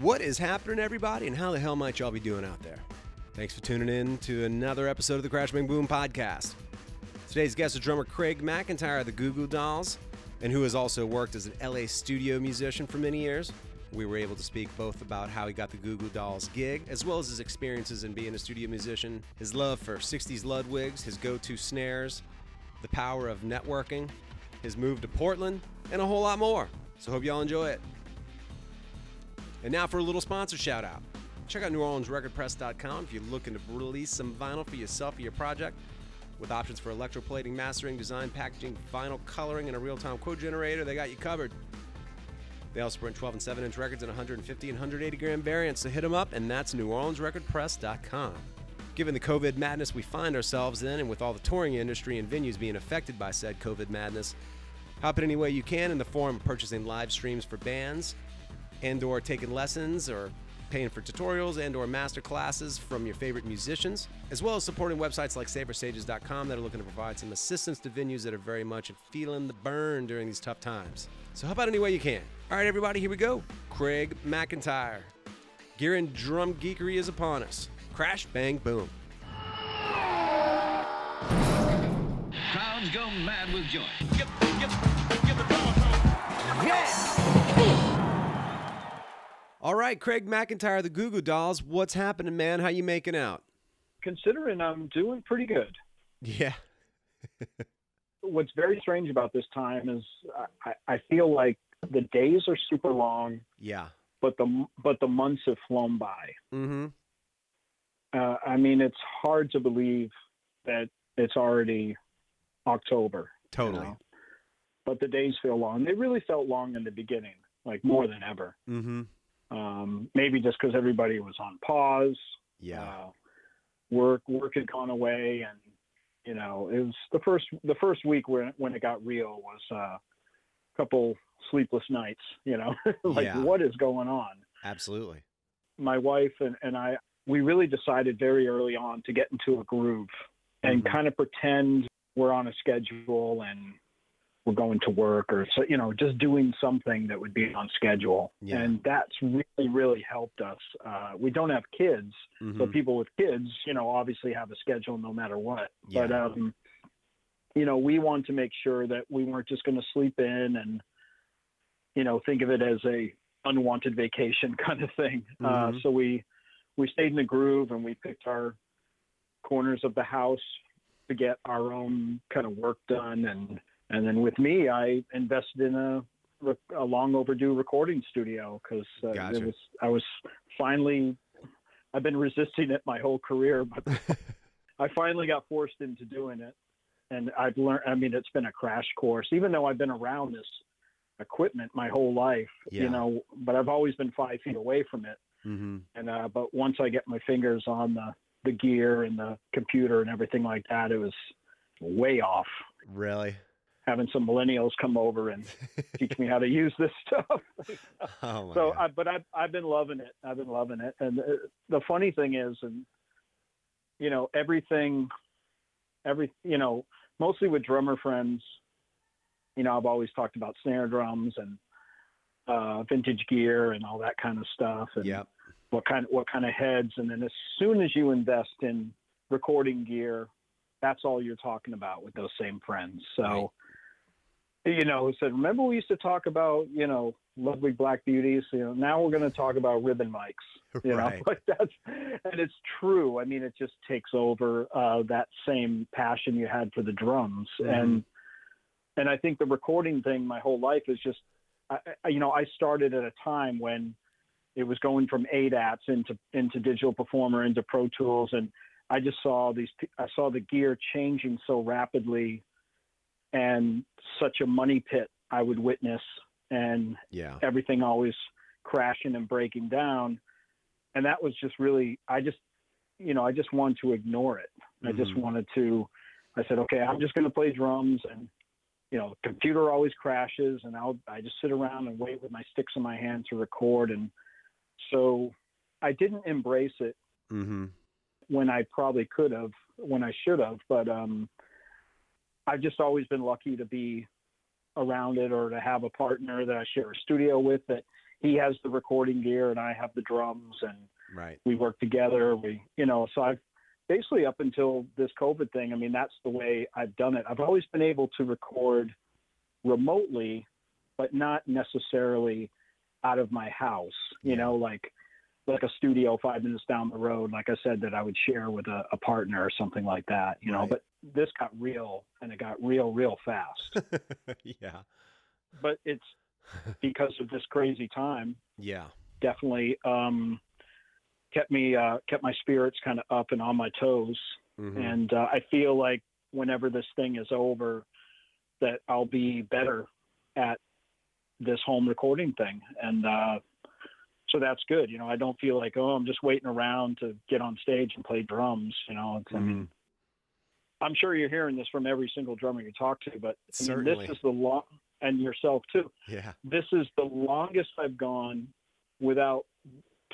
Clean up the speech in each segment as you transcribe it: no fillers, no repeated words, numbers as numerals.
What is happening, everybody, and how the hell might y'all be doing out there? Thanks for tuning in to another episode of the Crash Bang Boom podcast. Today's guest is drummer Craig Macintyre of the Goo Goo Dolls, and who has also worked as an LA studio musician for many years. We were able to speak both about how he got the Goo Goo Dolls gig, as well as his experiences in being a studio musician, his love for 60s Ludwigs, his go-to snares, the power of networking, his move to Portland, and a whole lot more. So hope y'all enjoy it. And now for a little sponsor shout out. Check out NewOrleansRecordPress.com if you're looking to release some vinyl for yourself or your project. With options for electroplating, mastering, design, packaging, vinyl coloring, and a real-time quote generator, they got you covered. They also print 12 and 7-inch records in 150 and 180 gram variants, so hit them up, and that's NewOrleansRecordPress.com. Given the COVID madness we find ourselves in, and with all the touring industry and venues being affected by said COVID madness, help it any way you can in the form of purchasing live streams for bands, and/or taking lessons, or paying for tutorials and/or master classes from your favorite musicians, as well as supporting websites like SaberSages.com that are looking to provide some assistance to venues that are very much feeling the burn during these tough times. So help out any way you can. All right, everybody, here we go. Craig Macintyre. Gear and drum geekery is upon us. Crash, bang, boom. Crowds go mad with joy. Yes! All right, Craig Macintyre, the Goo Goo Dolls. What's happening, man? How you making out? Considering I'm doing pretty good. Yeah. What's very strange about this time is I feel like the days are super long. Yeah. But the months have flown by. Mm-hmm. I mean, it's hard to believe that it's already October. Totally. You know? But the days feel long. They really felt long in the beginning, like more than ever. Mm-hmm. Maybe just because everybody was on pause. Yeah. Work had gone away, and you know, it was the first week when it got real was a couple sleepless nights. You know, like Yeah. What is going on? Absolutely. My wife and I, we really decided very early on to get into a groove and kind of pretend we're on a schedule and we're going to work, or so, you know, just doing something that would be on schedule. Yeah. And that's really, really helped us. We don't have kids, so people with kids, you know, obviously have a schedule no matter what. Yeah. But, you know, we want to make sure that we weren't just going to sleep in and, you know, think of it as a unwanted vacation kind of thing. So we stayed in the groove, and we picked our corners of the house to get our own kind of work done. And then with me, I invested in a long overdue recording studio because Gotcha. I've been resisting it my whole career, but I finally got forced into doing it. And I've learned, I mean, it's been a crash course, even though I've been around this equipment my whole life, you know, but I've always been 5 feet away from it. Mm-hmm. And, but once I get my fingers on the gear and the computer and everything like that, it was way off. Really? Having some millennials come over and teach me how to use this stuff. Oh my So, God. I've been loving it. And the funny thing is, and you know, you know, mostly with drummer friends, you know, I've always talked about snare drums and vintage gear and all that kind of stuff. And Yep. what kind of heads. And then as soon as you invest in recording gear, that's all you're talking about with those same friends. So, you know, said, remember we used to talk about, you know, Ludwig Black Beauties, you know, now we're going to talk about ribbon mics, you know, but and it's true. I mean, it just takes over that same passion you had for the drums. And I think the recording thing my whole life is just, you know, I started at a time when it was going from ADATs into Digital Performer, into Pro Tools. And I just saw the gear changing so rapidly, and such a money pit I would witness, and everything always crashing and breaking down. And that was just really, I just wanted to ignore it. I said, okay, I'm just going to play drums, and, you know, the computer always crashes, and I just sit around and wait with my sticks in my hand to record. And so I didn't embrace it when I probably could have, when I should have, but I've just always been lucky to be around it, or to have a partner that I share a studio with that he has the recording gear and I have the drums, and Right. we work together. So I've basically, up until this COVID thing, I mean, that's the way I've done it. I've always been able to record remotely, but not necessarily out of my house, like a studio 5 minutes down the road, like I said, that I would share with a partner or something like that, Right. but this got real, and it got real fast. Yeah. But it's because of this crazy time. Yeah. Definitely kept my spirits kind of up and on my toes. Mm-hmm. And I feel like whenever this thing is over, that I'll be better at this home recording thing. And so that's good. I don't feel like, I'm just waiting around to get on stage and play drums. I mean, I'm sure you're hearing this from every single drummer you talk to, but I mean, this is and yourself too. Yeah. This is the longest I've gone without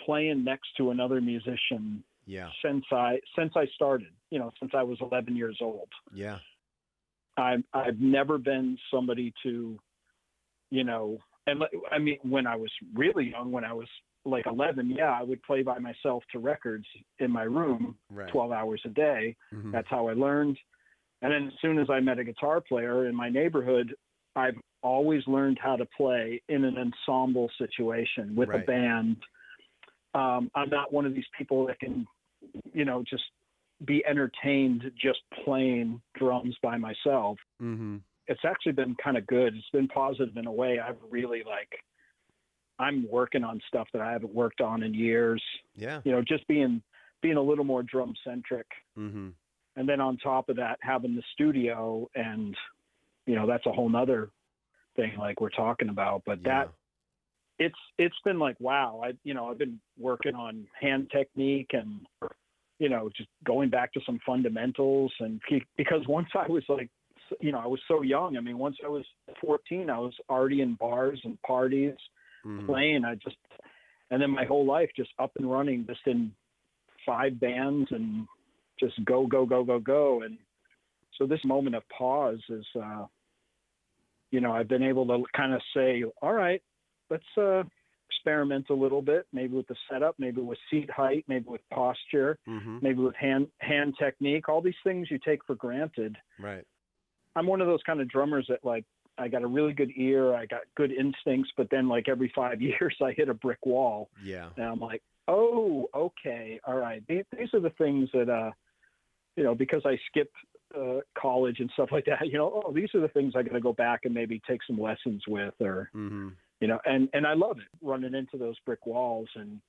playing next to another musician. Yeah. Since I started, since I was 11 years old. Yeah. I've never been somebody to, and I mean, when I was really young, when I was like 11, I would play by myself to records in my room, right. 12 hours a day. Mm-hmm. That's how I learned. And then as soon as I met a guitar player in my neighborhood, I've always learned how to play in an ensemble situation with right. a band. I'm not one of these people that can, just be entertained just playing drums by myself. Mm-hmm. It's actually been kind of good. It's been positive in a way. I'm working on stuff that I haven't worked on in years. Yeah. Just being a little more drum centric. Mm-hmm. And then on top of that, having the studio, and, that's a whole nother thing like we're talking about, but it's been like, wow, I've been working on hand technique and, just going back to some fundamentals. And because once I was like, I was so young. I mean, once I was 14, I was already in bars and parties playing. And then my whole life just up and running, just in 5 bands and just go. And so this moment of pause is, I've been able to kind of say, all right, let's experiment a little bit, maybe with the setup, maybe with seat height, maybe with posture, maybe with hand technique, all these things you take for granted. Right. I'm one of those kind of drummers that, like, I got a really good ear, I got good instincts, but then like every 5 years I hit a brick wall. Yeah. And I'm like, oh, okay, all right. These are the things that, because I skipped college and stuff like that, these are the things I got to go back and maybe take some lessons with, or, and I love it, running into those brick walls and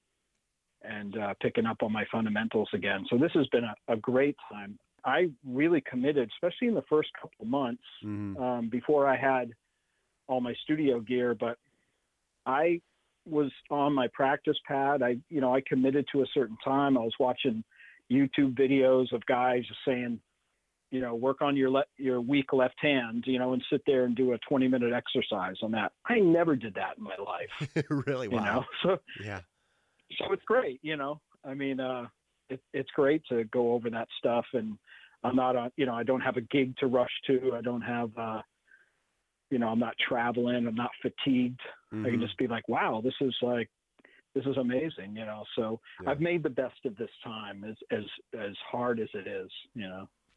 picking up on my fundamentals again. So this has been a great time. I really committed, especially in the first couple of months, before I had all my studio gear, but I was on my practice pad. I committed to a certain time. I was watching YouTube videos of guys just saying, work on your weak left hand, and sit there and do a 20-minute exercise on that. I never did that in my life. Really? Wow. So, yeah. So it's great, I mean, it's great to go over that stuff, and I'm not on, I don't have a gig to rush to. I don't have, I'm not traveling. I'm not fatigued. I can just be like, wow, this is amazing, so yeah. I've made the best of this time as hard as it is,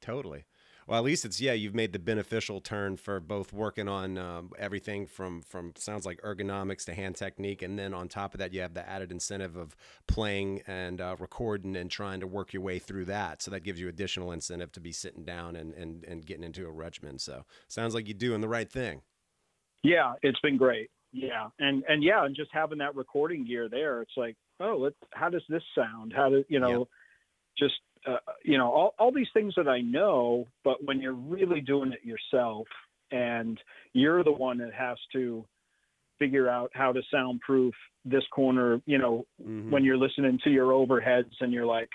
Totally. Well, at least you've made the beneficial turn for both working on everything from sounds like ergonomics to hand technique. And then on top of that, you have the added incentive of playing and recording and trying to work your way through that. So that gives you additional incentive to be sitting down and getting into a regimen. So sounds like you're doing the right thing. Yeah, it's been great. Yeah. And just having that recording gear there, it's like, oh, how does this sound? How do, just, all these things that I know, but when you're really doing it yourself and you're the one that has to figure out how to soundproof this corner, when you're listening to your overheads and you're like,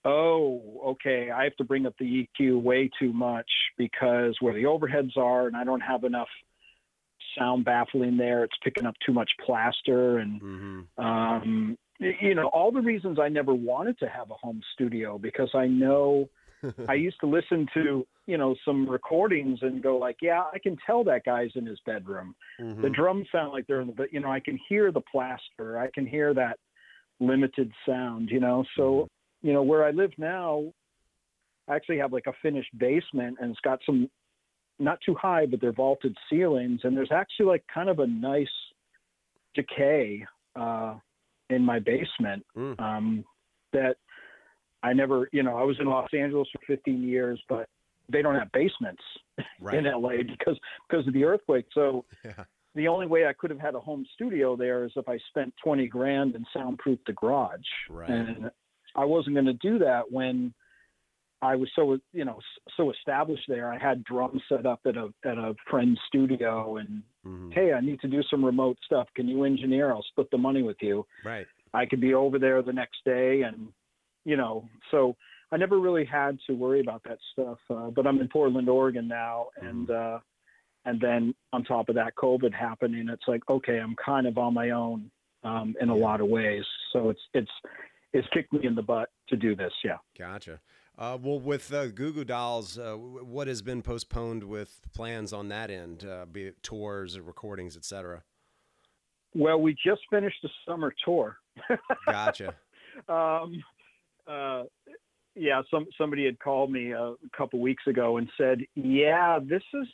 oh, okay, I have to bring up the EQ way too much because where the overheads are and I don't have enough sound baffling there. It's picking up too much plaster and, all the reasons I never wanted to have a home studio, because I know I used to listen to, some recordings and go like, yeah, I can tell that guy's in his bedroom. Mm-hmm. The drums sound like they're in the, I can hear the plaster. I can hear that limited sound, So, where I live now, I actually have like a finished basement, and it's got some, not too high, but they're vaulted ceilings. And there's actually like kind of a nice decay in my basement that I never, I was in Los Angeles for 15 years, but they don't have basements in LA because of the earthquake. So the only way I could have had a home studio there is if I spent 20 grand and soundproofed the garage. Right. And I wasn't going to do that when I was so established there. I had drums set up at a friend's studio, and hey, I need to do some remote stuff. Can you engineer? I'll split the money with you. Right. I could be over there the next day, and so I never really had to worry about that stuff. But I'm in Portland, Oregon now, and then on top of that, COVID happening. It's like, okay, I'm kind of on my own in a lot of ways. So it's kicked me in the butt to do this. Yeah. Gotcha. Well, with Goo Goo Dolls, what has been postponed with plans on that end, be it tours, recordings, etc.? Well, we just finished the summer tour. Gotcha. Yeah, somebody had called me a couple weeks ago and said, "Yeah, this is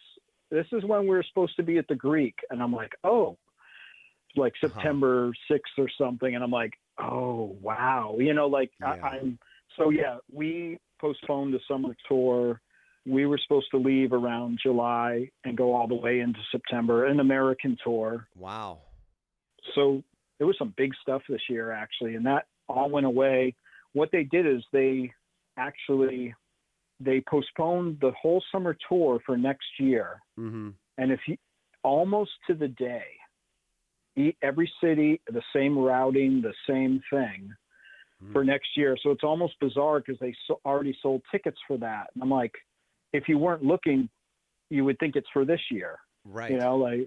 when we're supposed to be at the Greek," and I'm like, "Oh, like September 6th or something," and I'm like, "Oh, wow," we postponed the summer tour. We were supposed to leave around July and go all the way into September, an American tour. Wow. So there was some big stuff this year, actually, and that all went away. What they did is they postponed the whole summer tour for next year. Mm-hmm. And almost to the day, every city, the same routing, the same thing for next year. So it's almost bizarre because they already sold tickets for that. And I'm like, if you weren't looking, you would think it's for this year. Right.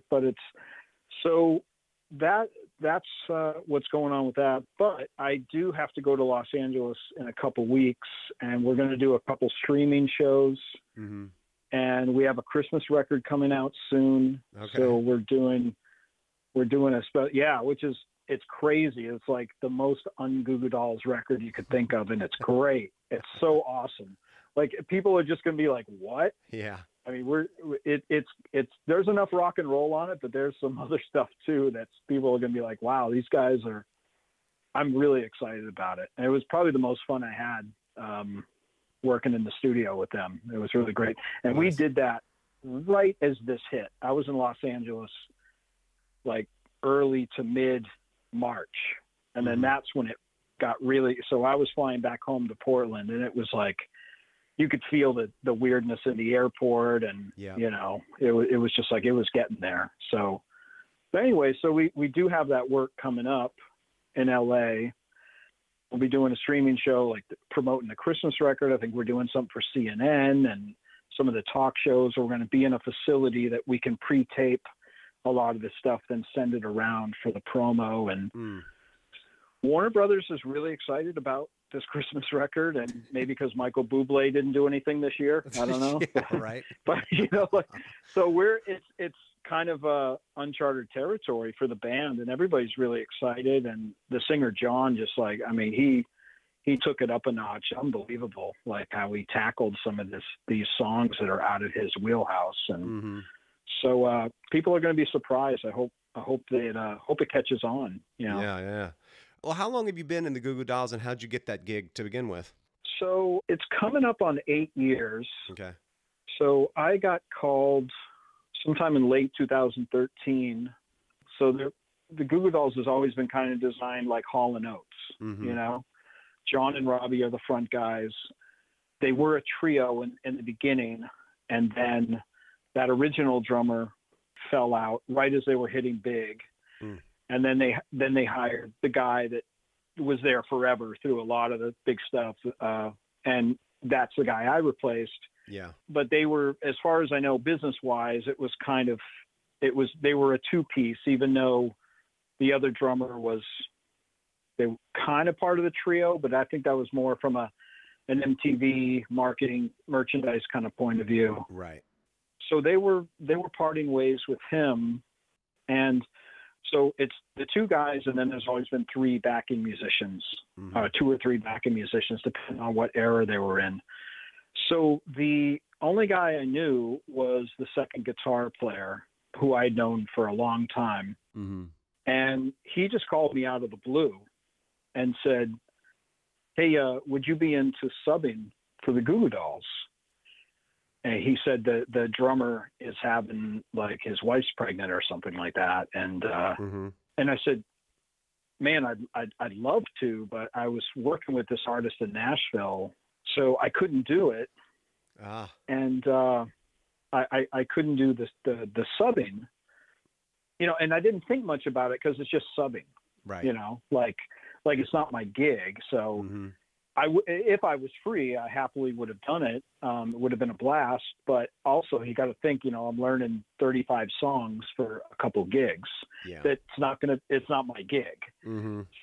But it's so that's what's going on with that. But I do have to go to Los Angeles in a couple weeks, and we're going to do a couple streaming shows. Mm-hmm. And we have a Christmas record coming out soon. Okay. So we're doing which is, it's crazy. It's like the most un-Goo Goo Dolls record you could think of, and it's great. It's so awesome. Like, people are just going to be like, "What?" Yeah. I mean, it's there's enough rock and roll on it, but there's some other stuff too that people are going to be like, "Wow, these guys are." I'm really excited about it. And it was probably the most fun I had working in the studio with them. It was really great, and nice. We did that right as this hit. I was in Los Angeles like early to mid March, and then that's when it got really. So I was flying back home to Portland, and it was like, you could feel the weirdness in the airport, and it was just like, it was getting there. So, but anyway, so we do have that work coming up in LA. We'll be doing a streaming show, like promoting the Christmas record. I think we're doing something for CNN and some of the talk shows. We're going to be in a facility that we can pre-tape a lot of this stuff, then send it around for the promo. And Warner Brothers is really excited about this Christmas record, and maybe because Michael Bublé didn't do anything this year, I don't know. Yeah, right. But so it's kind of uncharted territory for the band, and everybody's really excited. And the singer John, just like, I mean, he took it up a notch. Unbelievable, like how he tackled some of these songs that are out of his wheelhouse. And so people are going to be surprised. I hope it catches on. Yeah. Well, how long have you been in the Goo Goo Dolls, and how'd you get that gig to begin with? So it's coming up on 8 years. Okay. So I got called sometime in late 2013. So the Goo Goo Dolls has always been kind of designed like Hall & Oates, John and Robbie are the front guys. They were a trio in the beginning, and then that original drummer fell out right as they were hitting big. And then they hired the guy that was there forever through a lot of the big stuff. And that's the guy I replaced. Yeah. But they were, as far as I know, business-wise, they were a two-piece, even though the other drummer they were kind of part of the trio, but I think that was more from a an MTV marketing merchandise kind of point of view. Right. So they were parting ways with him. And so it's the two guys, and then there's always been three backing musicians, two or three backing musicians, depending on what era they were in. So the only guy I knew was the second guitar player, who I'd known for a long time. And he just called me out of the blue and said, "Hey, would you be into subbing for the Goo Goo Dolls?" And he said that the drummer is having, like, his wife's pregnant or something like that. And and I said, "Man, I'd love to, but I was working with this artist in Nashville, so I couldn't do it." And I couldn't do the subbing, you know, and I didn't think much about it because it's just subbing, right? You know, like it's not my gig. So if I was free, I happily would have done it. It would have been a blast. But also, you got to think, you know, I'm learning 35 songs for a couple gigs. Yeah. It's not my gig.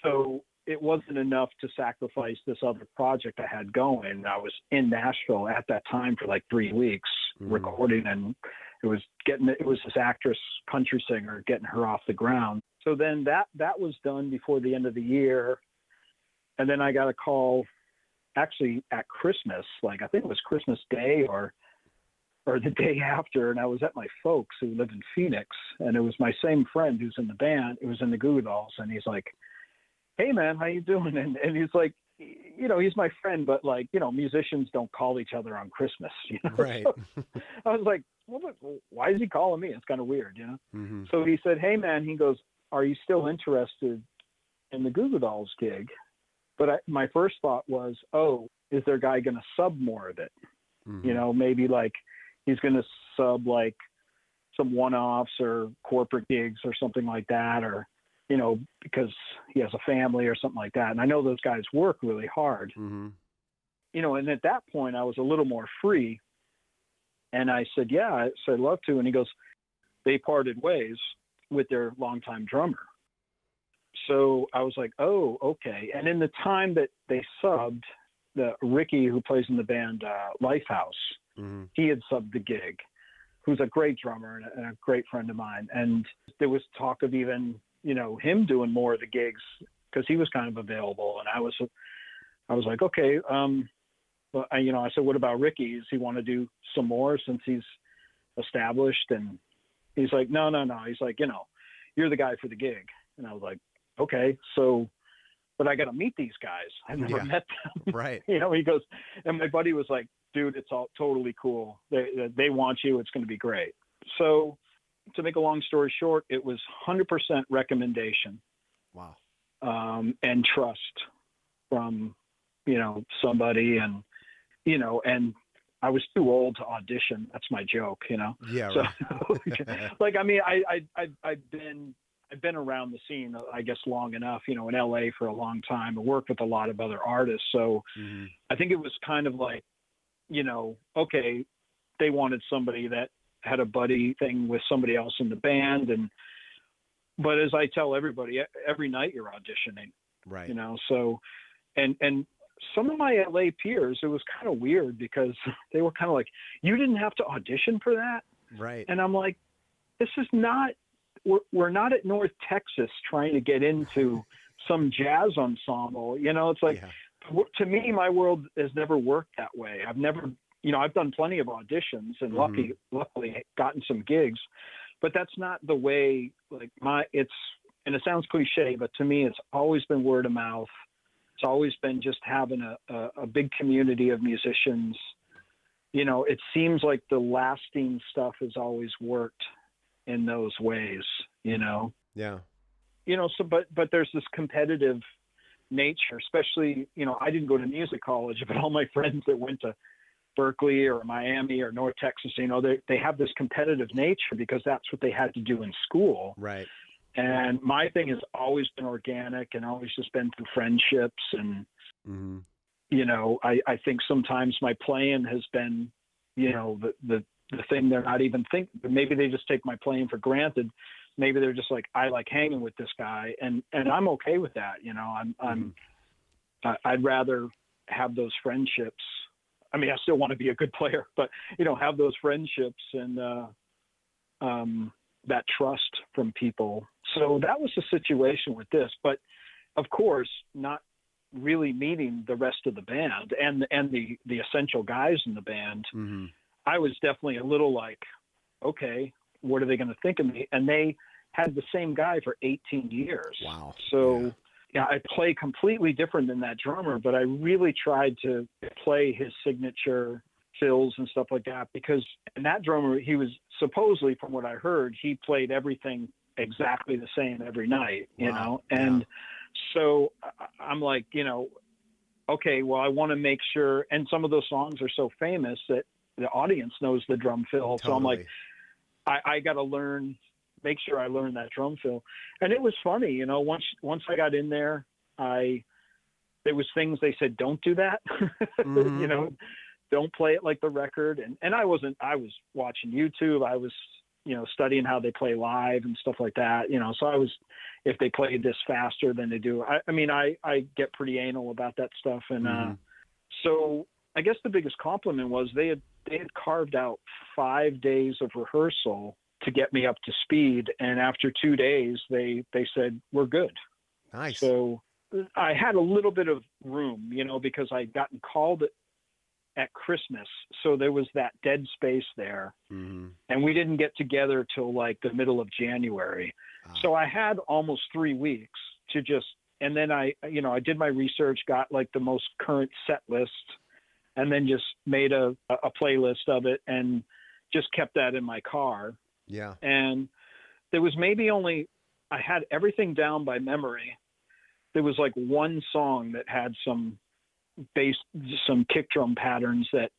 So it wasn't enough to sacrifice this other project I had going. I was in Nashville at that time for like 3 weeks recording, and it was this actress, country singer, getting her off the ground. So then that was done before the end of the year. And then I got a call actually at Christmas, like I think it was Christmas Day or the day after. And I was at my folks who live in Phoenix, and it was my same friend who's in the band, who was in the Goo Goo Dolls. And he's like, "Hey man, how you doing?" And he's like, you know, he's my friend, but like, you know, musicians don't call each other on Christmas, you know? Right. So I was like, well, why is he calling me? It's kind of weird, you know? So he said, "Hey man," he goes, "are you still interested in the Goo Goo Dolls gig?" But my first thought was, oh, is their guy going to sub more of it? You know, maybe like he's going to sub like some one-offs or corporate gigs or something like that, or, you know, because he has a family or something like that. And I know those guys work really hard, you know, and at that point I was a little more free. And I said, "Yeah, I'd love to." And he goes, they parted ways with their longtime drummer. So I was like, oh, okay. And in the time that they subbed, Ricky, who plays in the band Lifehouse, he had subbed the gig, who's a great drummer and a great friend of mine. And there was talk of even, you know, him doing more of the gigs because he was kind of available. And I was like, okay. But you know, I said, "What about Ricky? Does he want to do some more since he's established?" And he's like, no. He's like, "You know, you're the guy for the gig." And I was like, okay, so, but I got to meet these guys. I've never met them. Right. You know, he goes, and my buddy was like, "Dude, it's all totally cool. They want you. It's going to be great." So to make a long story short, it was 100% recommendation. Wow. And trust from, you know, somebody, and, you know, and I was too old to audition. That's my joke, you know? Yeah. So, Right. like, I mean, I've been around the scene, I guess, long enough, you know, in LA for a long time. I worked with a lot of other artists. So I think it was kind of like, you know, okay, they wanted somebody that had a buddy thing with somebody else in the band. But as I tell everybody, every night you're auditioning, Right. you know? So, and some of my LA peers, it was kind of weird because they were kind of like, "You didn't have to audition for that?" Right. And I'm like, this is not, we're not at North Texas trying to get into some jazz ensemble. You know, it's like, to me, my world has never worked that way. I've never, you know, I've done plenty of auditions and luckily gotten some gigs, but that's not the way, like and it sounds cliche, but to me, it's always been word of mouth. It's always been just having a big community of musicians. You know, it seems like the lasting stuff has always worked in those ways, you know? Yeah. You know, so, but there's this competitive nature, especially, you know, I didn't go to music college, but all my friends that went to Berkeley or Miami or North Texas, you know, they have this competitive nature because that's what they had to do in school. Right. And my thing has always been organic and always just been through friendships. And, you know, I think sometimes my playing has been, you know, the thing they're not even thinking, maybe they just take my playing for granted. Maybe they're just like, I like hanging with this guy, and I'm okay with that. You know, I'd rather have those friendships. I mean, I still want to be a good player, but, you know, have those friendships and that trust from people. So that was the situation with this. But, of course, not really meeting the rest of the band and the essential guys in the band. Mm-hmm. I was definitely a little like, okay, what are they going to think of me? And they had the same guy for 18 years. Wow. So yeah, I play completely different than that drummer, but I really tried to play his signature fills and stuff like that, because and that drummer, he was supposedly, from what I heard, he played everything exactly the same every night, you know? And so I'm like, you know, okay, well, I want to make sure. And some of those songs are so famous that the audience knows the drum fill. Totally. So I'm like, I got to make sure I learn that drum fill. And it was funny, you know, once I got in there, there was things they said, don't do that, Mm-hmm. you know, don't play it like the record. And I was watching YouTube. I was, you know, studying how they play live and stuff like that, you know, so if they played this faster than they do, I mean, I get pretty anal about that stuff. And, so I guess the biggest compliment was they had carved out 5 days of rehearsal to get me up to speed. And after 2 days, they said, we're good. Nice. So I had a little bit of room, you know, because I'd gotten called at Christmas. So there was that dead space there. Mm-hmm. And we didn't get together till like the middle of January. So I had almost 3 weeks to and then I did my research, got like the most current set list, and then just made a playlist of it and just kept that in my car. Yeah. And there was I had everything down by memory. There was like one song that had some kick drum patterns that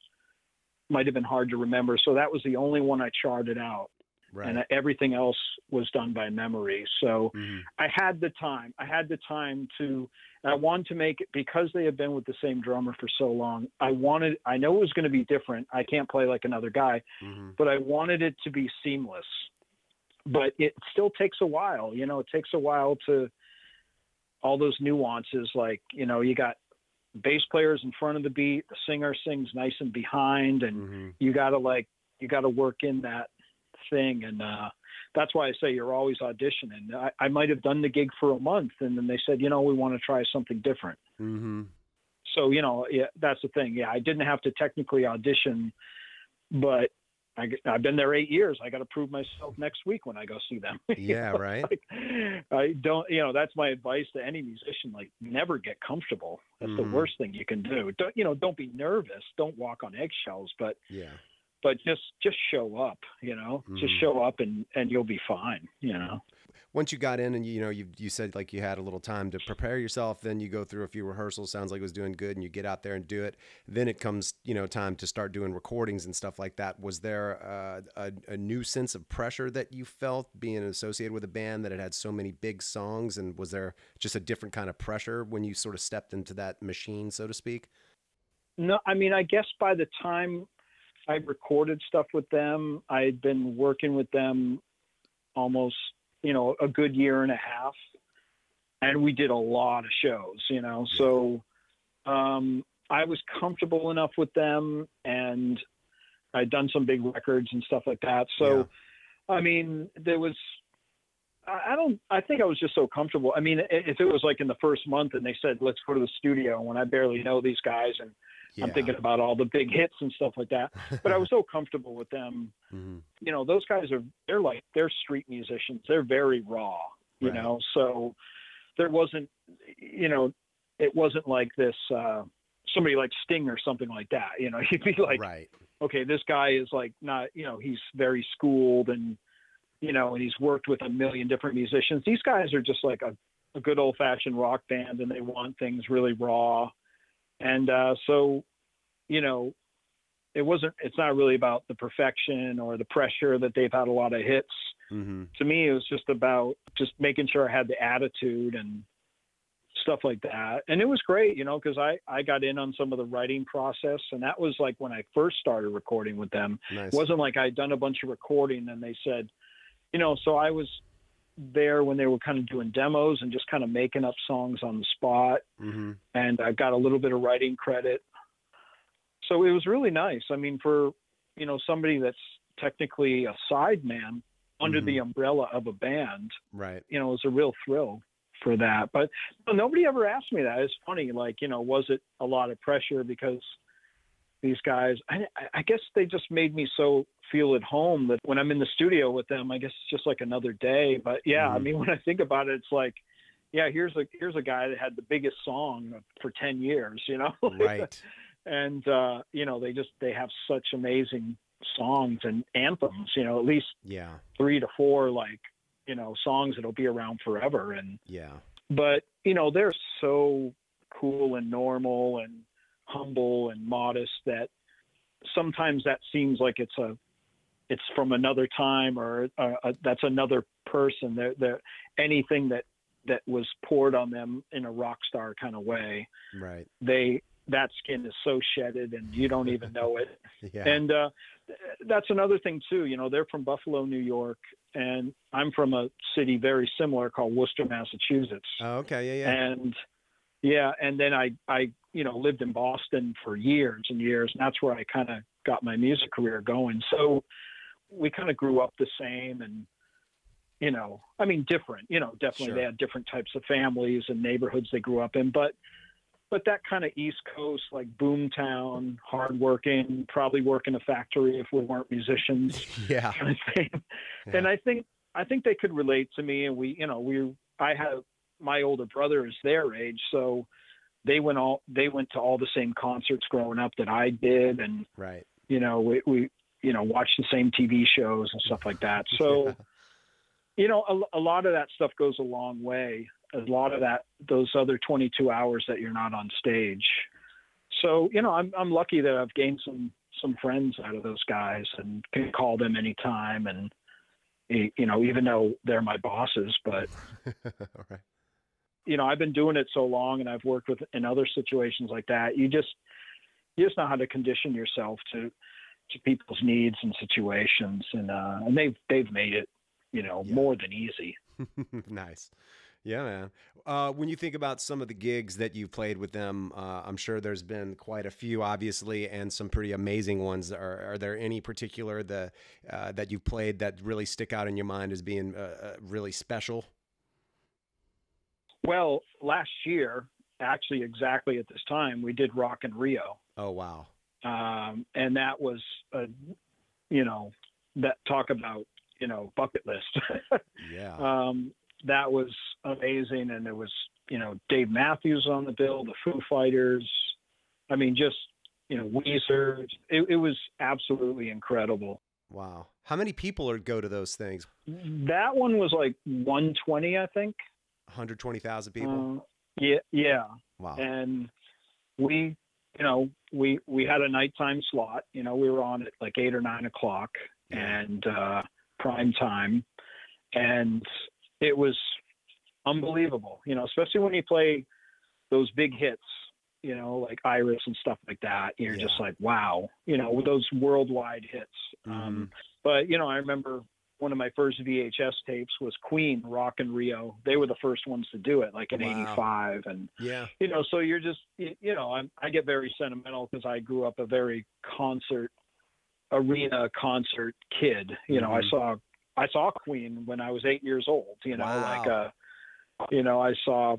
might have been hard to remember. So that was the only one I charted out. Right. And everything else was done by memory. So I had the time. I wanted to make it, because they had been with the same drummer for so long. I know it was going to be different. I can't play like another guy, but I wanted it to be seamless. But it still takes a while. You know, it takes a while to all those nuances. Like, you know, you got bass players in front of the beat. The singer sings nice and behind, and you got to work in that thing. And that's why I say you're always auditioning. I might have done the gig for a month, and then they said, you know, we want to try something different. So, you know, yeah, that's the thing. Yeah, I didn't have to technically audition, but I've been there 8 years. I got to prove myself next week when I go see them. Yeah, right. Like, I don't, you know, that's my advice to any musician. Like, never get comfortable. That's the worst thing you can do. Don't be nervous. Don't walk on eggshells, but just show up, you know, just show up and you'll be fine, you know. Once you got in and, you know, you said like you had a little time to prepare yourself, then you go through a few rehearsals, sounds like it was doing good, and you get out there and do it. Then it comes, you know, time to start doing recordings and stuff like that. Was there a new sense of pressure that you felt being associated with a band that had so many big songs? And was there just a different kind of pressure when you sort of stepped into that machine, so to speak? No, I mean, I guess by the time I recorded stuff with them, I'd been working with them almost, you know, a good year and a half, and we did a lot of shows, you know, so I was comfortable enough with them, and I'd done some big records and stuff like that. So, I mean, I think I was just so comfortable. I mean, if it was like in the first month and they said, let's go to the studio, when I barely know these guys, and I'm thinking about all the big hits and stuff like that, but I was so comfortable with them. You know, those guys they're street musicians. They're very raw, you know, so there wasn't, you know, it wasn't like this, somebody like Sting or something like that, you know. You'd be like, okay, this guy is like not, you know, he's very schooled, and, you know, and he's worked with a million different musicians. These guys are just like a good old fashioned rock band, and they want things really raw. And so, you know, it's not really about the perfection or the pressure that they've had a lot of hits. To me, it was just about just making sure I had the attitude and stuff like that. And it was great, you know, because I got in on some of the writing process, and that was like when I first started recording with them. It wasn't like I'd done a bunch of recording and they said, you know, so I was there when they were kind of doing demos and just kind of making up songs on the spot. And I got a little bit of writing credit. So it was really nice. I mean, for, you know, somebody that's technically a sideman under the umbrella of a band, Right. you know, it was a real thrill for that. But nobody ever asked me that. It's funny, like, you know, was it a lot of pressure? Because these guys, I guess they just made me so feel at home that when I'm in the studio with them, I guess it's just like another day. But yeah, I mean, when I think about it, it's like, yeah, here's a guy that had the biggest song for 10 years, you know? Right. And, you know, they have such amazing songs and anthems, you know, at least 3 to 4, like, you know, songs that'll be around forever. And, but, you know, they're so cool and normal and humble and modest that sometimes that seems like it's from another time, or that's another person. They're anything that was poured on them in a rock star kind of way. Right. That skin is so shedded and you don't even know it. Yeah. And that's another thing too. You know, they're from Buffalo, New York, and I'm from a city very similar called Worcester, Massachusetts. Oh, okay. Yeah. And then I you know, lived in Boston for years and years, and that's where I kind of got my music career going. So we kind of grew up the same, and, you know, I mean, different, you know, definitely they had different types of families and neighborhoods they grew up in, but that kind of East Coast, like boomtown, hardworking, probably work in a factory if we weren't musicians, kind of thing. Yeah. And I think they could relate to me. And I have my older brother is their age, so they went to all the same concerts growing up that I did, and you know, we you know, watched the same TV shows and stuff like that. So you know, a lot of that stuff goes a long way. A lot of those other 22 hours that you're not on stage. So, you know, I'm lucky that I've gained some friends out of those guys and can call them anytime. And, you know, even though they're my bosses, but, you know, I've been doing it so long, and I've worked in other situations like that. You just know how to condition yourself to people's needs and situations. And they've made it, you know, more than easy. Nice. Yeah, man. When you think about some of the gigs that you've played with them, I'm sure there's been quite a few, obviously, and some pretty amazing ones. Are there any particular that you've played that really stick out in your mind as being really special? Well, last year, actually exactly at this time, we did Rock in Rio. Oh, wow. And that was, you know, that talk about, you know, bucket list. Yeah. That was amazing. And there was, you know, Dave Matthews on the bill, the Foo Fighters. I mean, just, you know, Weezer. It was absolutely incredible. Wow. How many people go to those things? That one was like 120, I think. 120,000 people? Yeah. Wow. And we, you know, we had a nighttime slot. You know, we were on at like 8 or 9 o'clock and prime time. And it was unbelievable, you know, especially when you play those big hits, you know, like Iris and stuff like that. You're just like, wow, you know, with those worldwide hits. But, you know, I remember one of my first VHS tapes was Queen, Rock in Rio. They were the first ones to do it, like in 85. And, you know, so you're just, you know, I get very sentimental because I grew up a very arena concert kid. You know, I saw Queen when I was 8 years old, you know, like, you know, I saw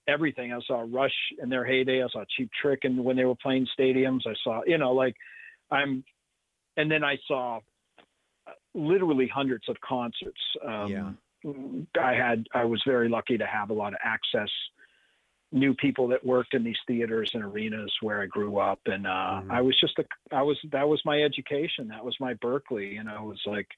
everything. I saw Rush in their heyday. I saw Cheap Trick and when they were playing stadiums. I saw, you know, like and then I saw literally hundreds of concerts. I was very lucky to have a lot of access, knew people that worked in these theaters and arenas where I grew up. And I was just, that was my education. That was my Berkeley, you know. It was like,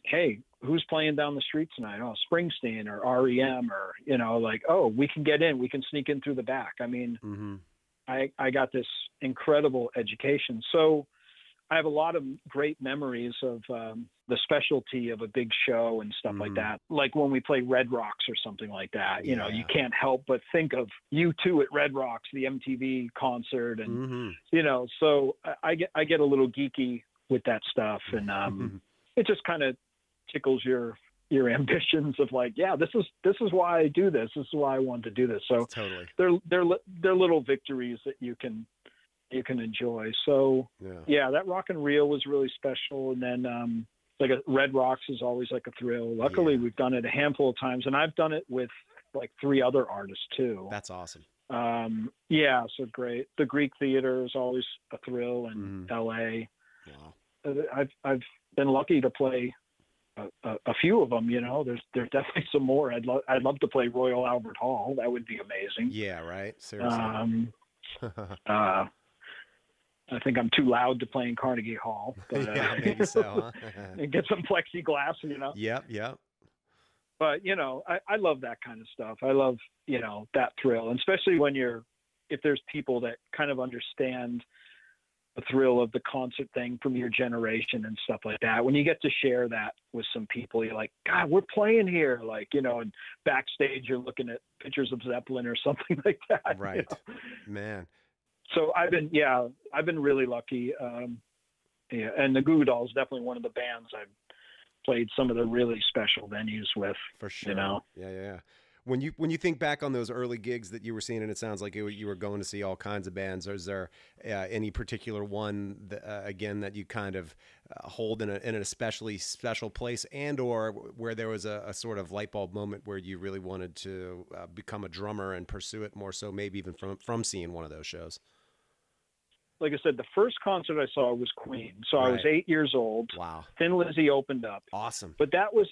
hey, who's playing down the street tonight? Oh, Springsteen or REM, or, you know, like, oh, we can get in, we can sneak in through the back. I mean, I got this incredible education. So I have a lot of great memories of the specialty of a big show and stuff like that. Like when we play Red Rocks or something like that, you know, you can't help but think of U2 at Red Rocks, the MTV concert. And, you know, so I get a little geeky with that stuff. And it just kind of tickles your your ambitions of like, yeah, this is why I do this. This is why I want to do this. So Totally. they're little victories that you can enjoy. So yeah, that rock and reel was really special. And then like a Red Rocks is always like a thrill. Luckily, we've done it a handful of times, and I've done it with like 3 other artists too. That's awesome. Yeah, so great. The Greek Theater is always a thrill in LA. Wow. I've been lucky to play a few of them. You know, there's definitely some more. I'd love to play Royal Albert Hall. That would be amazing. Yeah, right. Seriously. I think I'm too loud to play in Carnegie Hall. But, yeah, maybe so. Huh? And get some plexiglass, you know. Yep. But you know, I love that kind of stuff. I love, you know, that thrill, and especially when if there's people that kind of understand the thrill of the concert thing from your generation and stuff like that. When you get to share that with some people, you're like, God, we're playing here, like, you know, and backstage you're looking at pictures of Zeppelin or something like that. Right, you know? Man. So I've been really lucky. Yeah, and the Goo Goo Dolls definitely one of the bands I've played some of the really special venues with. For sure. You know? Yeah. When you think back on those early gigs that you were seeing, and it sounds like you were going to see all kinds of bands, is there any particular one that, again, that you kind of hold in an especially special place, and or where there was a sort of light bulb moment where you really wanted to become a drummer and pursue it more so, maybe even from seeing one of those shows? Like I said, the first concert I saw was Queen. So I was 8 years old. Wow. Thin Lizzy opened up. Awesome. But that was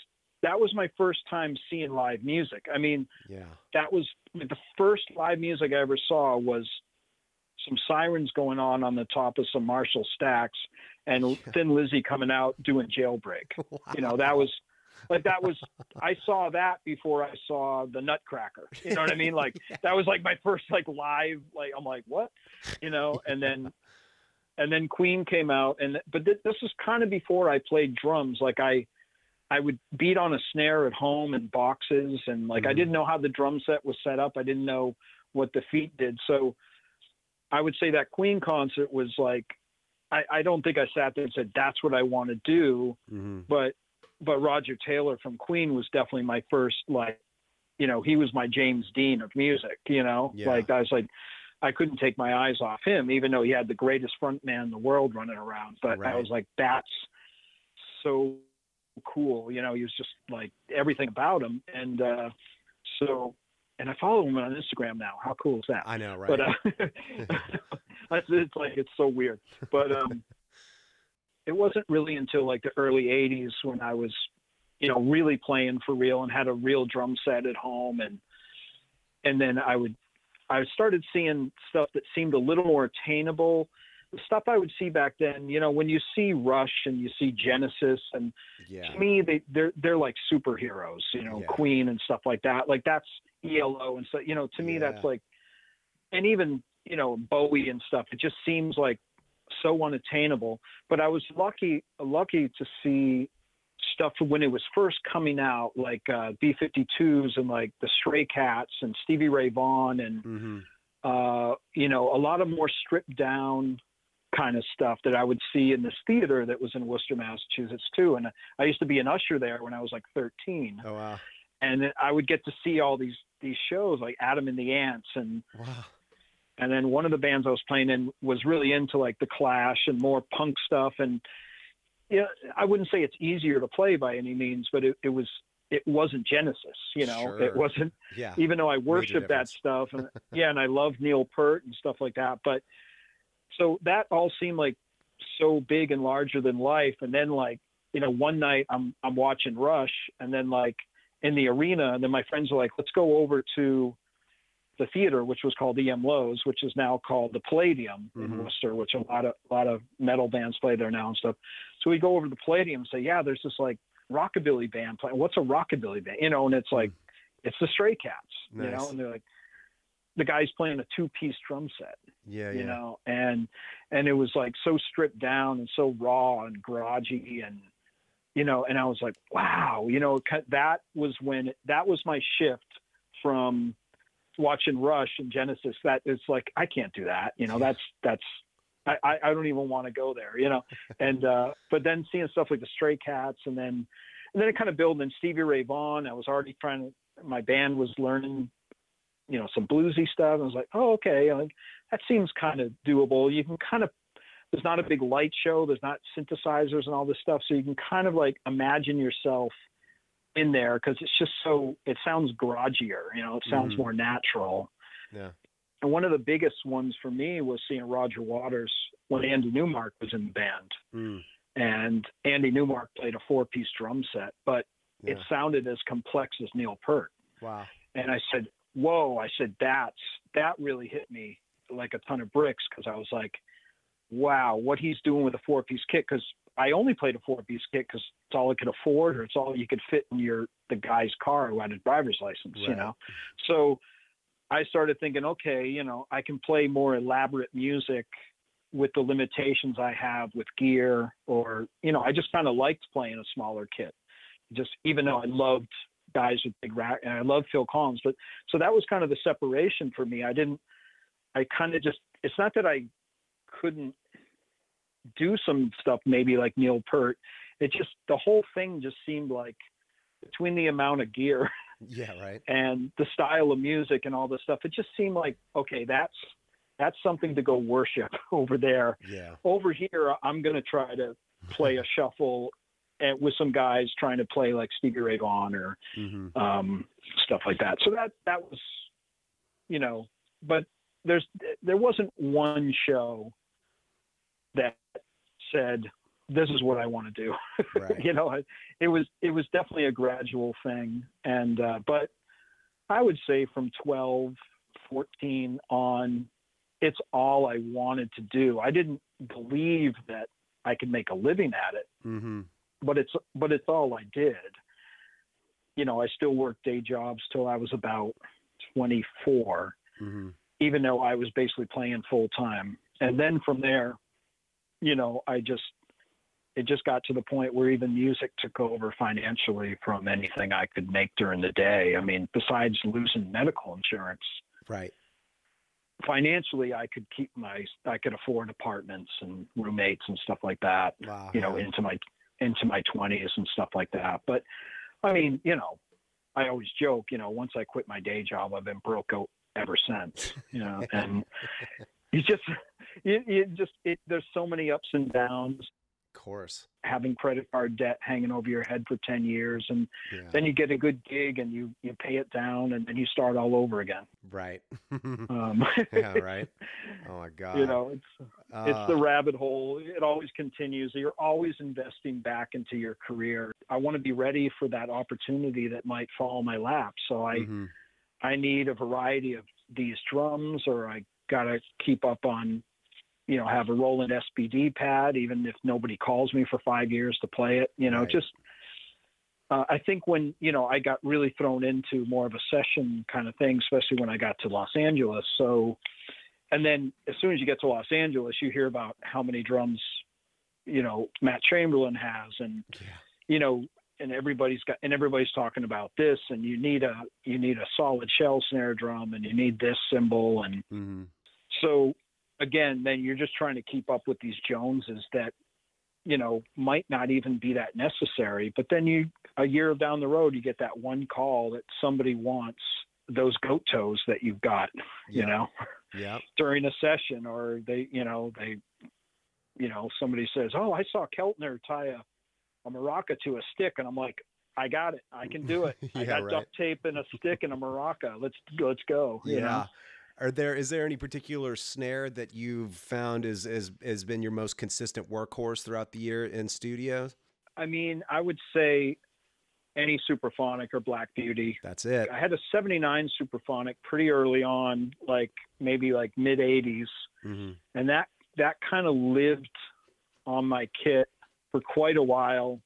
my first time seeing live music. I mean, that was the first live music I ever saw was some sirens going on the top of some Marshall stacks and Thin Lizzy coming out doing Jailbreak. Wow. You know, that was I saw that before I saw the Nutcracker. You know what I mean? Like that was like my first like live, like I'm like, what? You know, and then Queen came out, but this was kind of before I played drums. Like I would beat on a snare at home in boxes, and like I didn't know how the drum set was set up. I didn't know what the feet did. So I would say that Queen concert was like, I don't think I sat there and said, that's what I want to do. But Roger Taylor from Queen was definitely my first, like, you know, he was my James Dean of music, you know, like I was like, I couldn't take my eyes off him, even though he had the greatest front man in the world running around. But I was like, that's so cool. You know, he was just like everything about him. And and I follow him on Instagram now. How cool is that? I know, right? But it's like, it's so weird. But it wasn't really until like the early 80s when I was, you know, really playing for real and had a real drum set at home. And then I started seeing stuff that seemed a little more attainable. The stuff I would see back then, you know, when you see Rush and you see Genesis, and to me, they're like superheroes, you know, Queen and stuff like that. Like that's ELO and so, you know, to me, that's like, and even, you know, Bowie and stuff, it just seems like so unattainable. But I was lucky to see stuff when it was first coming out, like B-52s and like the Stray Cats and Stevie Ray Vaughan and, you know, a lot of more stripped down kind of stuff that I would see in this theater that was in Worcester, Massachusetts too. And I used to be an usher there when I was like 13. Oh, wow. And I would get to see all these shows like Adam and the Ants. And, and then one of the bands I was playing in was really into like the Clash and more punk stuff. And yeah, I wouldn't say it's easier to play by any means, but it wasn't Genesis, you know, it wasn't, even though I worship that stuff and and I love Neil Peart and stuff like that. But so that all seemed like so big and larger than life. And then like, you know, one night I'm watching Rush, and then like in the arena, and then my friends were like, let's go over to the theater, which was called EM Lowe's, which is now called the Palladium in Worcester, which a lot of metal bands play there now and stuff. So we go over to the Palladium and say, yeah, there's this like rockabilly band playing. What's a rockabilly band? You know, and it's like, it's the Stray Cats, you know, and they're like, the guy's playing a 2-piece drum set, you know, and it was like so stripped down and so raw and garagey, and, you know, and I was like, wow, you know, that was my shift from watching Rush and Genesis. That is like, I can't do that. You know, I don't even want to go there, you know? And, but then seeing stuff like the Stray Cats, and then then it kind of built in Stevie Ray Vaughan. I was already my band was learning, some bluesy stuff. I was like, oh, okay. Like, that seems kind of doable. You can there's not a big light show. There's not synthesizers and all this stuff. So you can kind of like imagine yourself in there, because it's just it sounds garagier, it sounds more natural. Yeah. And one of the biggest ones for me was seeing Roger Waters when Andy Newmark was in the band. And Andy Newmark played a 4-piece drum set, but it sounded as complex as Neil Peart. Wow. And I said, whoa, that really hit me like a ton of bricks, because I was like, wow, what he's doing with a 4-piece kit. Because I only played a 4-piece kit because it's all I could afford, or it's all you could fit in the guy's car who had a driver's license, right. So I started thinking, okay, I can play more elaborate music with the limitations I have with gear, or, I just kind of liked playing a smaller kit, just even though I loved guys with big rack and I love Phil Collins. But so that was kind of the separation for me. It's not that I couldn't do some stuff maybe like Neil Peart. It just, the whole thing just seemed like, between the amount of gear right. and the style of music and all this stuff, it just seemed like, okay, that's something to go worship over there. Yeah. Over here, I'm going to try to play a shuffle with some guys trying to play like Stevie Ray Vaughan or stuff like that. So that was, but there wasn't one show that said, this is what I want to do. Right. It was definitely a gradual thing. And, but I would say from 12, 14 on, it's all I wanted to do. I didn't believe that I could make a living at it, but it's all I did. I still worked day jobs till I was about 24, even though I was basically playing full time. And then from there, it just got to the point where even music took over financially from anything I could make during the day. I mean, besides losing medical insurance, right. Financially, I could afford apartments and roommates and stuff like that, Wow. into my 20s and stuff like that. But I mean, I always joke, once I quit my day job, I've been broke out ever since, and there's so many ups and downs. Of course. Having credit card debt hanging over your head for 10 years, and then you get a good gig and you pay it down, and then you start all over again. Right. Yeah, right. Oh my God. It's the rabbit hole. It always continues. You're always investing back into your career. I want to be ready for that opportunity that might fall in my lap. So I need a variety of these drums, or I got to keep up on, have a Roland SBD pad, even if nobody calls me for 5 years to play it, right. I think when, I got really thrown into more of a session kind of thing, especially when I got to Los Angeles. So, and then as soon as you get to Los Angeles, you hear about how many drums, Matt Chamberlain has, and, and everybody's talking about this, and you need a solid shell snare drum, and you need this cymbal. And so, again, then you're just trying to keep up with these Joneses that, might not even be that necessary. But then a year down the road, you get that one call that somebody wants those goat toes that you've got, during a session, or somebody says, oh, I saw Keltner tie a maraca to a stick. And I'm like, I got it. I can do it. I got right. duct tape and a stick and a maraca. Let's go. Is there any particular snare that you've found has been your most consistent workhorse throughout the year in studios? I mean, I would say any Superphonic or Black Beauty. That's it. I had a 79 Superphonic pretty early on, maybe mid 80s. And that kind of lived on my kit for quite a while.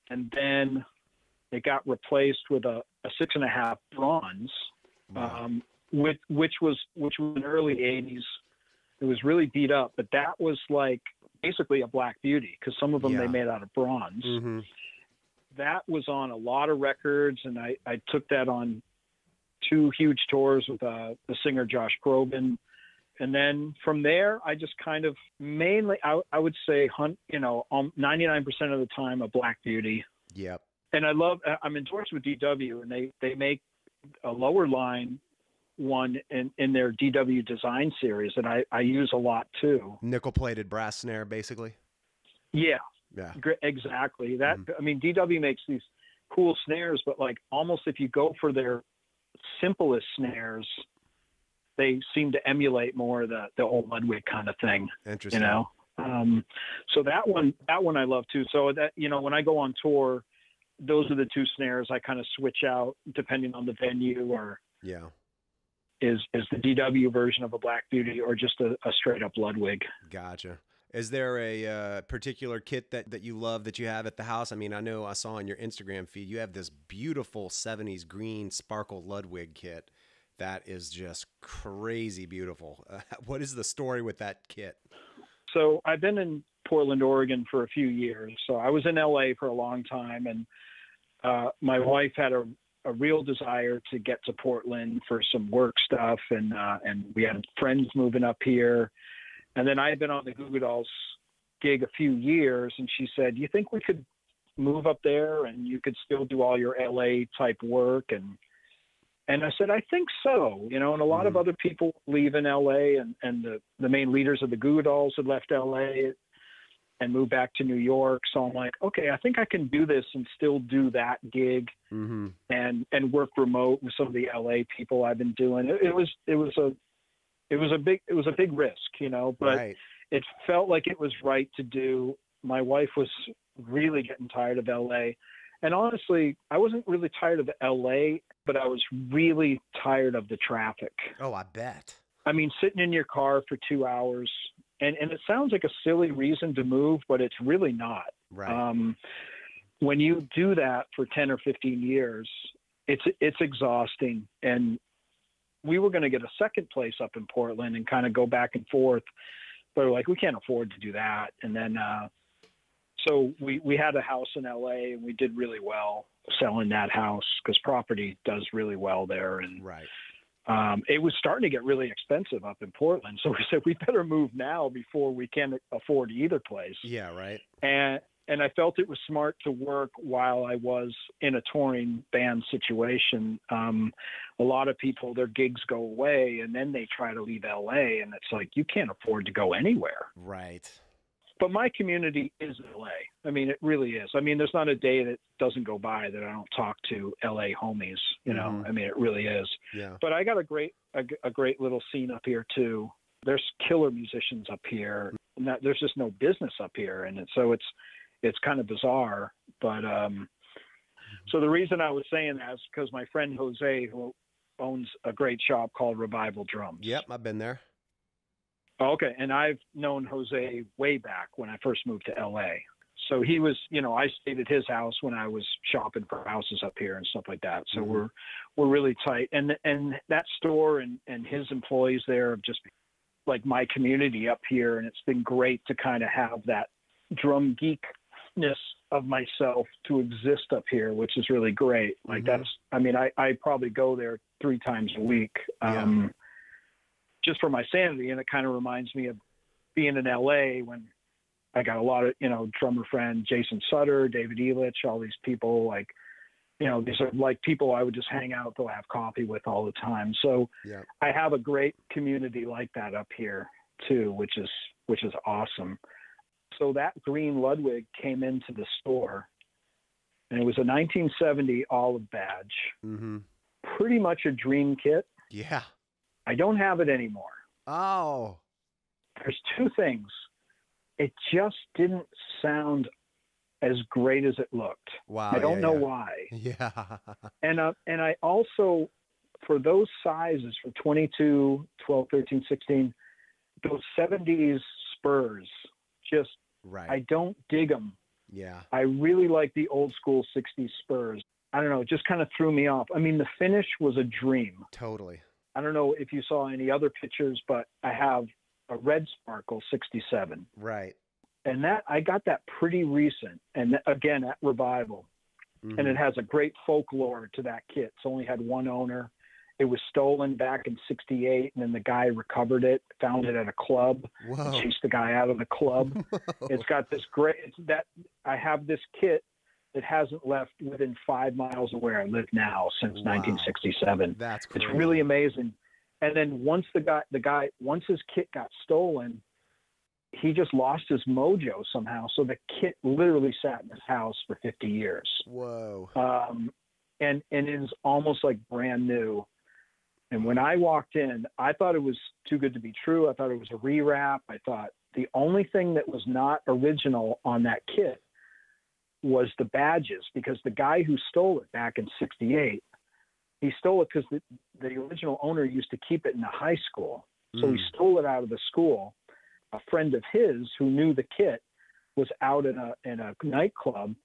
And then it got replaced with a 6.5 bronze. Wow. Which was in the early 80s. It was really beat up, but that was basically a Black Beauty, because some of them they made out of bronze. That was on a lot of records, and I took that on 2 huge tours with the singer Josh Groban. And then from there, I just kind of mainly, I would say, 99% of the time, a Black Beauty. Yep. And I'm endorsed with DW, and they make a lower line one in their DW design series that I use a lot too. Nickel-plated brass snare, basically. Yeah. Yeah. Exactly. That, I mean, DW makes these cool snares, but like almost if you go for their simplest snares, they seem to emulate more the old Ludwig kind of thing. Interesting. You know? So that one I love too. So that, you know, when I go on tour, those are the two snares I kind of switch out depending on the venue, or yeah, is the DW version of a Black Beauty or just a straight up Ludwig. Gotcha. Is there a particular kit that you love that you have at the house? I mean, I know I saw on your Instagram feed, you have this beautiful 70s green sparkle Ludwig kit that is just crazy beautiful. What is the story with that kit? So I've been in Portland, Oregon for a few years. So I was in LA for a long time, and my wife had a real desire to get to Portland for some work stuff. And we had friends moving up here. And then I had been on the Goo Goo Dolls gig a few years, and she said, "You think we could move up there and you could still do all your LA type work?" And I said, "I think so." You know, and a lot of other people leave in LA, and the main leaders of the Goo Goo Dolls had left LA and moved back to New York. So I'm like, okay, I think I can do this and still do that gig and work remote with some of the LA people I've been doing. It was a big risk, you know, but it felt like it was right to do. My wife was really getting tired of LA. And honestly, I wasn't really tired of LA, but I was really tired of the traffic. Oh, I bet. I mean, sitting in your car for 2 hours, and it sounds like a silly reason to move, but it's really not. Right. When you do that for 10 or 15 years, it's exhausting. And we were going to get a second place up in Portland and kind of go back and forth, but we're like, we can't afford to do that. And then, so we had a house in LA, and we did really well selling that house because property does really well there. And it was starting to get really expensive up in Portland. So we said, we better move now before we can afford either place. Yeah. Right. And I felt it was smart to work while I was in a touring band situation. A lot of people, their gigs go away and then they try to leave LA, and it's like, you can't afford to go anywhere. Right. But my community is LA. I mean, it really is. I mean, there's not a day that doesn't go by that I don't talk to LA homies, you know. I mean, it really is. Yeah. But I got a great little scene up here too. There's killer musicians up here. There's just no business up here. And so it's kind of bizarre, but so the reason I was saying that is because my friend Jose, who owns a great shop called Revival Drums. Yep, I've been there. Okay, and I've known Jose way back when I first moved to LA. So he was, you know, I stayed at his house when I was shopping for houses up here and stuff like that. So we're really tight, and that store and his employees there have just like my community up here, and it's been great to kind of have that drum geekness of myself to exist up here, which is really great. Like that's, I mean, I probably go there 3 times a week, just for my sanity. And it kind of reminds me of being in LA when I got a lot of, you know, drummer friend, Jason Sutter, David Elich, all these people, like, you know, these are like people I would just hang out, go have coffee with all the time. So I have a great community like that up here too, which is awesome. So that green Ludwig came into the store, and it was a 1970 olive badge, pretty much a dream kit. Yeah. I don't have it anymore. Oh. There's 2 things. It just didn't sound as great as it looked. Wow. I don't know why. Yeah. And I also, for those sizes, for 22, 12, 13, 16, those 70s spurs, just, I don't dig them. Yeah. I really like the old school 60s spurs. I don't know, it just kind of threw me off. I mean, the finish was a dream. Totally. I don't know if you saw any other pictures, but I have a red sparkle 67. Right. And that, I got that pretty recent. And again, at Revival. And it has a great folklore to that kit. It's only had one owner. It was stolen back in 68, and then the guy recovered it, found it at a club, chased the guy out of the club. It's got this great, I have this kit that hasn't left within 5 miles of where I live now since Wow. 1967. That's crazy. It's really amazing. And then once once his kit got stolen, he just lost his mojo somehow. So the kit literally sat in his house for 50 years. Whoa. And it is almost like brand new. And when I walked in, I thought it was too good to be true. I thought it was a rewrap. I thought the only thing that was not original on that kit was the badges, because the guy who stole it back in '68, he stole it because the original owner used to keep it in the high school. So he stole it out of the school. A friend of his who knew the kit was out in a nightclub,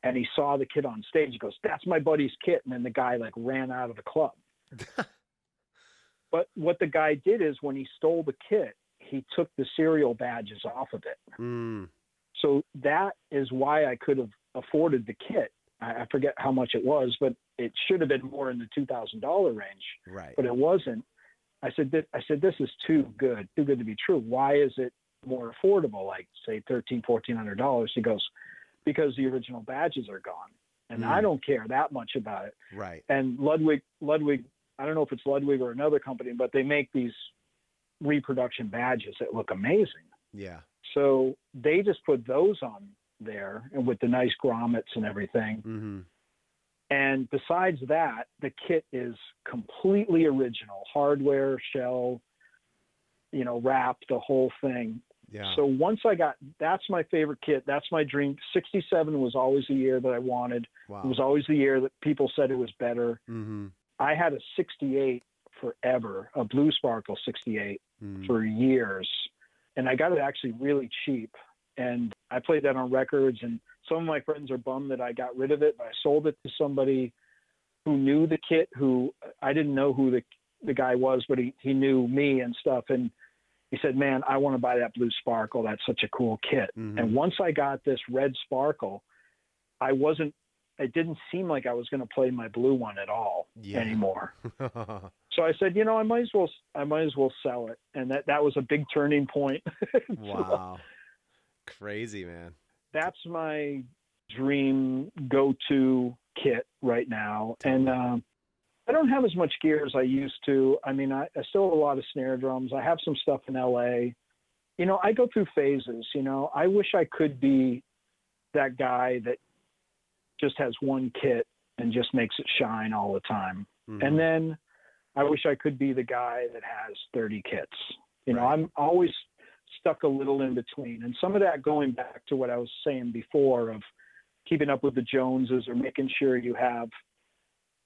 and he saw the kit on stage. He goes, "That's my buddy's kit." And then the guy like ran out of the club. But what the guy did is when he stole the kit, he took the serial badges off of it. So that is why I could have afforded the kit. I forget how much it was, but it should have been more in the $2,000 range. Right. But it wasn't. I said, this is too good to be true. Why is it more affordable, like say $1,300, $1,400? He goes, because the original badges are gone. And I don't care that much about it. Right. And Ludwig, I don't know if it's Ludwig or another company, but they make these reproduction badges that look amazing. Yeah. So they just put those on there, and with the nice grommets and everything. And besides that, the kit is completely original, hardware, shell, wrap, the whole thing. Yeah. So once that's my favorite kit. That's my dream. 67 was always the year that I wanted. Wow. It was always the year that people said it was better. I had a 68 forever, a Blue Sparkle 68 for years. And I got it actually really cheap. And I played that on records, and some of my friends are bummed that I got rid of it, but I sold it to somebody who knew the kit, who I didn't know who the guy was, but he knew me and stuff. And he said, "Man, I want to buy that Blue Sparkle. That's such a cool kit." And once I got this red Sparkle, it didn't seem like I was going to play my blue one at all anymore. So I said, I might as well sell it. And that was a big turning point. Wow. Crazy, man. That's my dream go-to kit right now. And I don't have as much gear as I used to. I mean, I still have a lot of snare drums. I have some stuff in LA. I go through phases. I wish I could be that guy that just has one kit and just makes it shine all the time. And then I wish I could be the guy that has 30 kits. I'm always stuck a little in between. And some of that going back to what I was saying before of keeping up with the Joneses, or making sure you have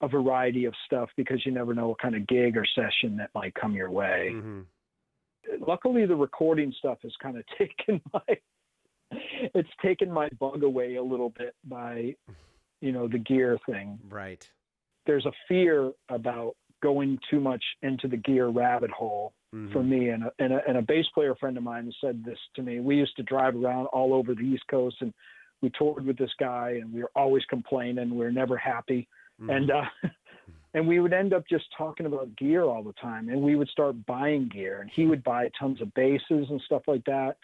a variety of stuff, because you never know what kind of gig or session that might come your way. Luckily, the recording stuff has kind of taken my bug away a little bit by, the gear thing. Right. There's a fear about going too much into the gear rabbit hole for me. And a bass player friend of mine said this to me. We used to drive around all over the East Coast, and we toured with this guy, and we were always complaining. We were never happy. And we would end up just talking about gear all the time, and we would start buying gear, and he would buy tons of basses and stuff like that.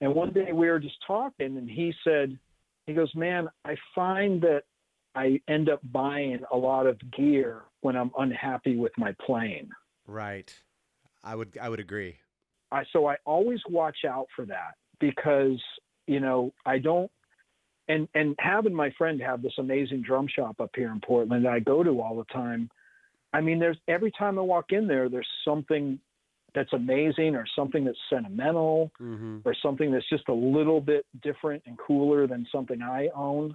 And one day we were just talking, and he goes, "Man, I find that I end up buying a lot of gear when I'm unhappy with my playing." Right. I would agree. So I always watch out for that, because, I don't, and having my friend have this amazing drum shop up here in Portland that I go to all the time. I mean, every time I walk in there's something that's amazing, or something that's sentimental, or something that's just a little bit different and cooler than something I own.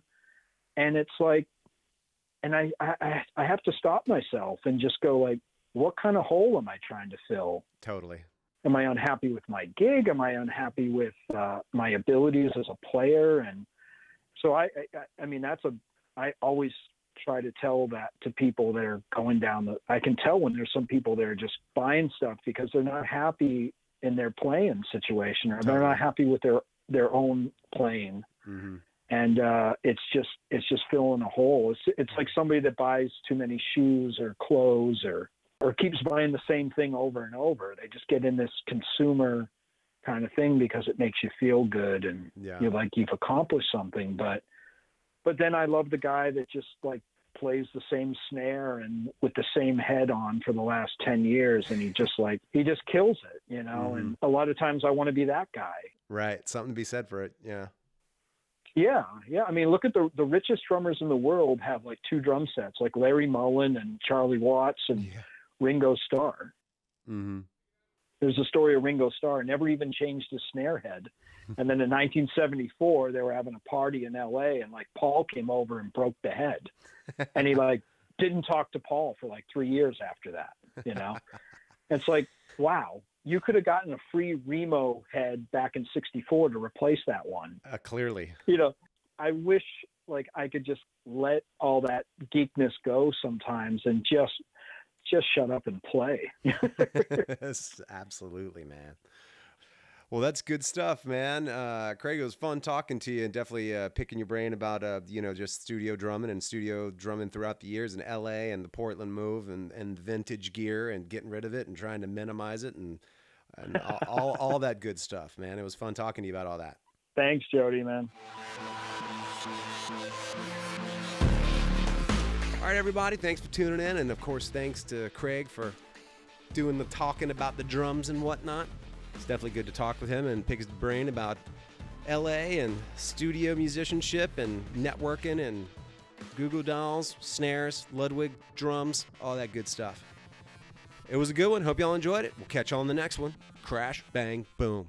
And it's like, and I have to stop myself and just go like, what kind of hole am I trying to fill? Totally. Am I unhappy with my gig? Am I unhappy with my abilities as a player? And so I mean, I always try to tell that to people that are going down I can tell when there's some people that are just buying stuff because they're not happy in their playing situation, or they're not happy with their own playing. And it's just filling a hole. It's like somebody that buys too many shoes or clothes, or keeps buying the same thing over and over. They just get in this consumer kind of thing because it makes you feel good, and you're like, you've accomplished something. But But then I love the guy that just like plays the same snare and with the same head on for the last 10 years. And he just kills it, you know? And a lot of times I want to be that guy. Right. Something to be said for it. Yeah. Yeah. Yeah. I mean, look at the richest drummers in the world have like 2 drum sets, like Larry Mullen and Charlie Watts and Ringo Starr. Mm-hmm. There's a story of Ringo Starr never even changed his snare head. And then in 1974, they were having a party in LA and like Paul came over and broke the head. And he like didn't talk to Paul for like 3 years after that, you know? It's like, wow, you could have gotten a free Remo head back in 64 to replace that one. Clearly. You know, I wish like I could just let all that geekness go sometimes and just shut up and play. Yes, absolutely, man. Well, that's good stuff, man. Craig, it was fun talking to you and definitely picking your brain about, just studio drumming and studio drumming throughout the years in LA and the Portland move and vintage gear and getting rid of it and trying to minimize it and all that good stuff, man. It was fun talking to you about all that. Thanks, Jody, man. All right, everybody, thanks for tuning in. And, of course, thanks to Craig for doing the talking about the drums and whatnot. It's definitely good to talk with him and pick his brain about L.A. and studio musicianship and networking and Goo Goo Dolls, snares, Ludwig, drums, all that good stuff. It was a good one. Hope y'all enjoyed it. We'll catch y'all on the next one. Crash, bang, boom.